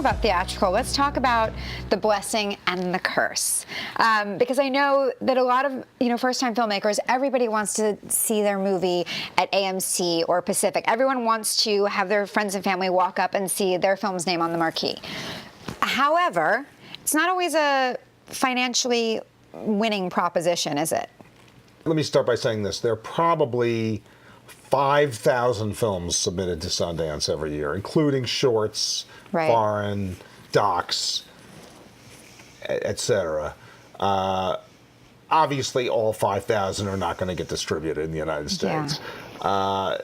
about theatrical, let's talk about the blessing and the curse. Because I know that a lot of first-time filmmakers, everybody wants to see their movie at AMC or Pacific. Everyone wants to have their friends and family walk up and see their film's name on the marquee. However, it's not always a financially winning proposition, is it? Let me start by saying this. There are probably 5,000 films submitted to Sundance every year, including shorts, foreign, docs, etc. Obviously, all 5,000 are not going to get distributed in the United States. Yeah.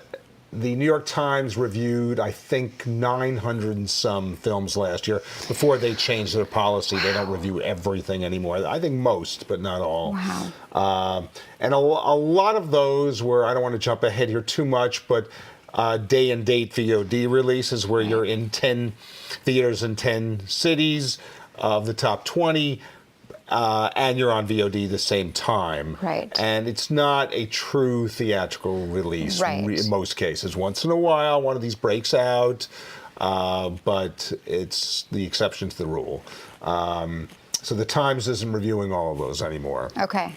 The New York Times reviewed, I think, 900 and some films last year. Before they changed their policy, they don't review everything anymore. I think most, but not all. Wow. And a lot of those were, I don't want to jump ahead here too much, but day and date VOD releases where you're in 10 theaters in 10 cities of the top 20. And you're on VOD the same time. Right. And it's not a true theatrical release in most cases. Once in a while, one of these breaks out, but it's the exception to the rule. So the Times isn't reviewing all of those anymore. Okay.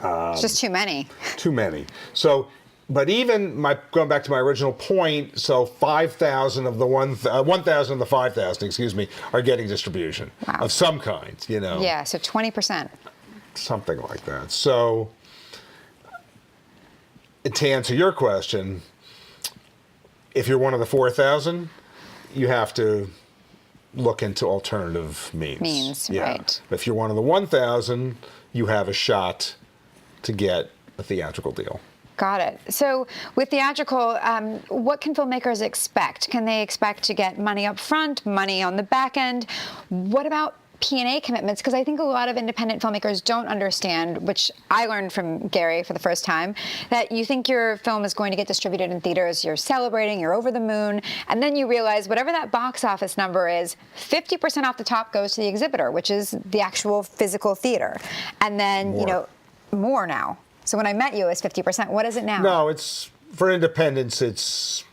It's just too many. Too many. So, but even going back to my original point, so 5,000 of the 1,000 of the 5,000, excuse me, are getting distribution of some kind, Yeah, so 20%. Something like that. So, to answer your question, if you're one of the 4,000, you have to look into alternative means. Right. If you're one of the 1,000, you have a shot to get a theatrical deal. Got it. So with theatrical, what can filmmakers expect? Can they expect to get money up front, money on the back end? What about P&A commitments? Because I think a lot of independent filmmakers don't understand, which I learned from Gary for the first time, that you think your film is going to get distributed in theaters, you're celebrating, you're over the moon, and then you realize whatever that box office number is, 50% off the top goes to the exhibitor, which is the actual physical theater. And then, more now. So when I met you, it was 50%. What is it now? No, it's for independents. It's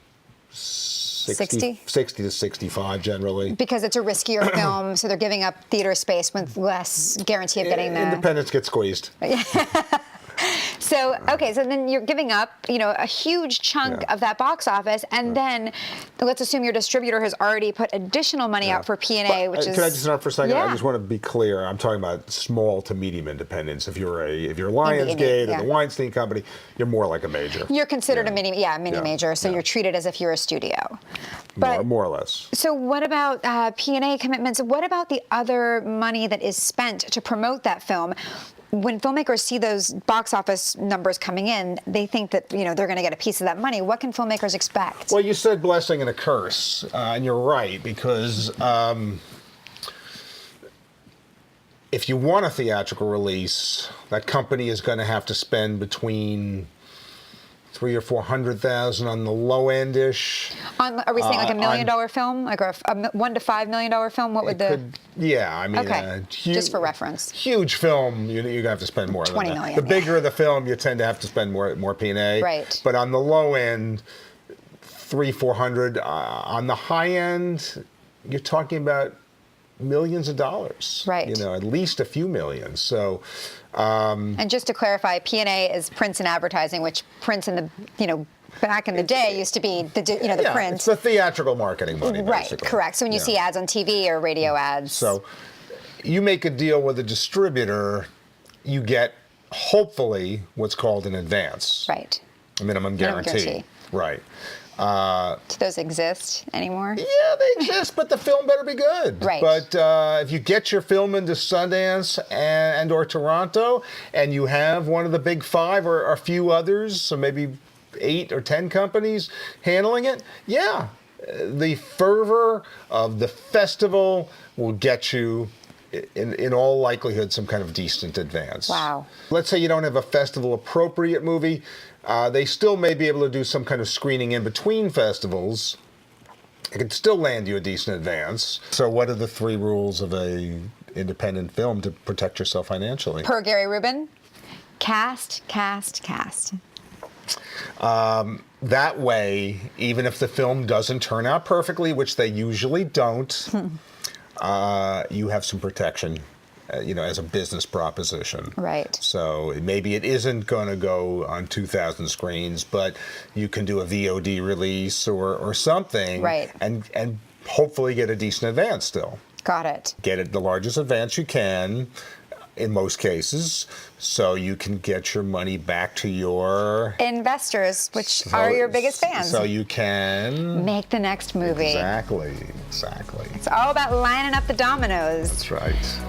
60 to 65 generally. Because it's a riskier film, so they're giving up theater space with less guarantee of getting the... Independents get squeezed. So, okay, so then you're giving up, a huge chunk of that box office, and then let's assume your distributor has already put additional money out for P&A, which is... Can I just interrupt for a second? I just want to be clear. I'm talking about small to medium independents. If you're Lionsgate or the Weinstein Company, you're more like a major. You're considered a mini major, so you're treated as if you're a studio. But, more or less. So what about P&A commitments? What about the other money that is spent to promote that film? When filmmakers see those box office numbers coming in, they think that they're going to get a piece of that money. What can filmmakers expect? Well, you said blessing and a curse, and you're right, because if you want a theatrical release, that company is going to have to spend between $300,000 or $400,000 on the low end-ish. Are we saying like $1 million film, like a $1 to $5 million film? What would the? Just for reference. Huge film, you're gonna have to spend more than that. $20 million. The bigger the film, you tend to have to spend more P&A. Right. But on the low end, $300,000, $400,000. On the high end, you're talking about millions of dollars. Right. At least a few million. So. And just to clarify, P&A is prints and advertising, which prints in the back in the day used to be the print. It's the theatrical marketing money, basically. Right, correct. So when you see ads on TV or radio ads. So you make a deal with a distributor, you get hopefully what's called an advance. Right. A minimum guarantee. Right. Do those exist anymore? Yeah, they exist, but the film better be good. Right. But if you get your film into Sundance and or Toronto, and you have one of the big five or a few others, so maybe 8 or 10 companies handling it, the fervor of the festival will get you, in all likelihood, some kind of decent advance. Wow. Let's say you don't have a festival-appropriate movie. They still may be able to do some kind of screening in between festivals. It could still land you a decent advance. So what are the 3 rules of a independent film to protect yourself financially? Per Gary Rubin, cast, cast, cast. That way, even if the film doesn't turn out perfectly, which they usually don't, you have some protection, as a business proposition. Right. So maybe it isn't going to go on 2,000 screens, but you can do a VOD release or something, right, and hopefully get a decent advance still. Got it. Get it the largest advance you can, in most cases, so you can get your money back to your investors, which are your biggest fans. So you can make the next movie. Exactly. It's all about lining up the dominoes. That's right.